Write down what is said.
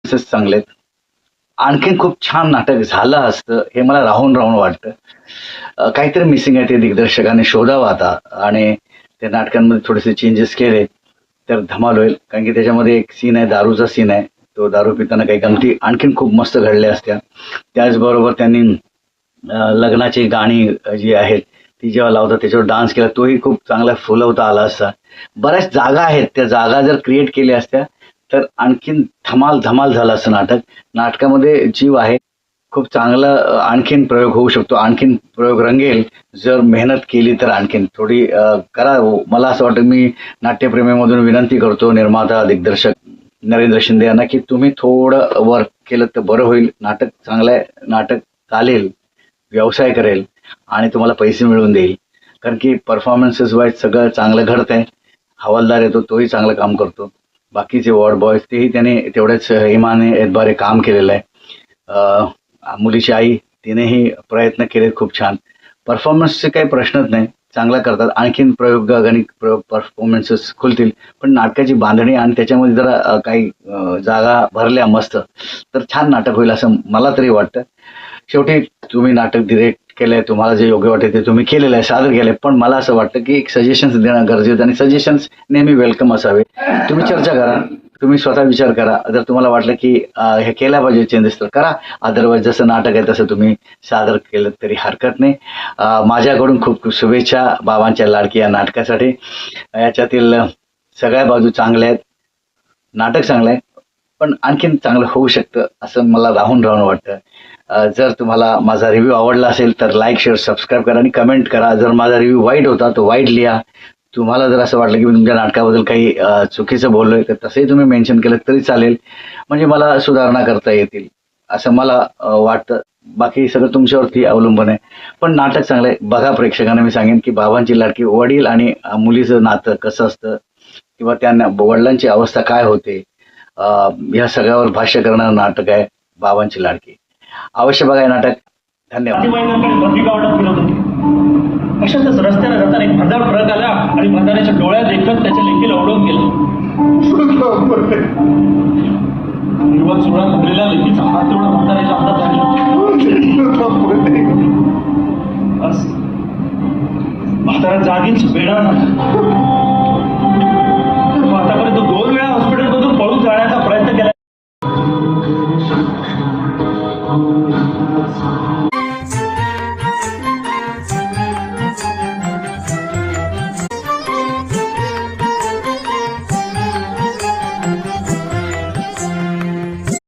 चांगले आहेत. आणखीन खूप छान नाटक झालं असतं हे मला राहून राहून वाटतं. काहीतरी मिसिंग आहे ते दिग्दर्शकाने शोधावं आता आणि त्या नाटकांमध्ये थोडेसे चेंजेस केले तर धमाल होईल. कारण की त्याच्यामध्ये एक सीन आहे, दारूचा सीन आहे. तो दारू पिताना काही गमती आणखीन खूप मस्त घडल्या असत्या. त्याचबरोबर त्यांनी लग्नाची गाणी जी आहेत ती जेव्हा लावतात त्याच्यावर डान्स केला तोही खूप चांगला फुलवता आला असता. बऱ्याच जागा आहेत, त्या जागा जर क्रिएट केल्या असत्या तर आणखीन धमाल धमाल झालं असतं नाटक. नाटकामध्ये जीव आहे. खूप चांगला आणखीन प्रयोग होऊ शकतो. आणखीन प्रयोग रंगेल जर मेहनत केली तर. आणखीन थोडी करा. मला असं वाटतं, मी नाट्यप्रेमीमधून विनंती करतो निर्माता दिग्दर्शक नरेंद्र शिंदे यांना की तुम्ही थोडं वर्क केलं तर बरं होईल. नाटक चांगलं आहे, नाटक चालेल, व्यवसाय करेल आणि तुम्हाला पैसे मिळवून देईल. कारण की परफॉर्मन्सेस वाईज सगळं चांगलं घडत आहे. हवालदार येतो तोही चांगलं काम करतो. बाकीचे वॉर्ड बॉयज तेही त्याने तेवढ्याच इमाने एतबारे काम केलेलं आहे. मुलीची आई तिनेही प्रयत्न केलेत खूप छान. परफॉर्मन्सचे काही प्रश्नच नाही, चांगला करतात. आणखीन प्रयोगानिक परफॉर्मन्सेस खुलतील. पण नाटकाची बांधणी आणि त्याच्यामध्ये जरा काही जागा भरल्या मस्त तर छान नाटक होईल असं मला तरी वाटतं. शेवटी तुम्ही नाटक डिरेक्ट केलंय, तुम्हाला जे योग्य वाटेल ते तुम्ही केलेलं आहे, सादर केलंय. पण मला असं वाटतं की एक सजेशन्स देणं गरजेचं आणि सजेशन्स नेहमी वेलकम असावे. तुम्ही चर्चा करा, तुम्ही स्वतः विचार करा. जर तुम्हाला वाटलं की हे केल्या पाहिजे चेंजेस तर करा. अदरवाईज जसं नाटक आहे तसं तुम्ही सादर केलं तरी हरकत नाही. माझ्याकडून खूप खूप शुभेच्छा बाबांच्या लाडकी या नाटकासाठी. याच्यातील सगळ्या बाजू चांगल्या आहेत, नाटक चांगलं आहे, पण आणखीन चांगलं होऊ शकतं असं मला राहून राहून वाटतं. जर तुम्हाला माझा रिव्ह्यू आवडला असेल तर लाईक, शेअर, सबस्क्राईब करा आणि कमेंट करा. जर माझा रिव्ह्यू वाईट होता तो वाईट लिहा. तुम्हाला जर असं वाटलं की मी तुमच्या नाटकाबद्दल काही चुकीचं बोललोय तर तसंही तुम्ही मेन्शन केलं तरी चालेल. म्हणजे मला सुधारणा करता येतील असं मला वाटतं. बाकी सगळं तुमच्यावरती अवलंबून आहे. पण नाटक चांगलं आहे. बघा, प्रेक्षकांना मी सांगेन की बाबांची लाडकी वडील आणि मुलीचं नातं कसं असतं किंवा त्यांना वडिलांची अवस्था काय होते या सगळ्यावर भाष्य करणारं नाटक आहे बाबांची लाडकी. अवश्य बघा हे नाटक. धन्यवाद. अशातच रस्त्याने जाताना एक भरधाव ट्रक आला आणि भरधाऱ्याच्या डोळ्यात देखत त्याच्या लेकीला ओढून गेला. हिरवा चुडा घातलेला लेकीचा हात तेवढा भरधाऱ्याच्या हातात लागला. म्हातारा जागीच वेडा झाला.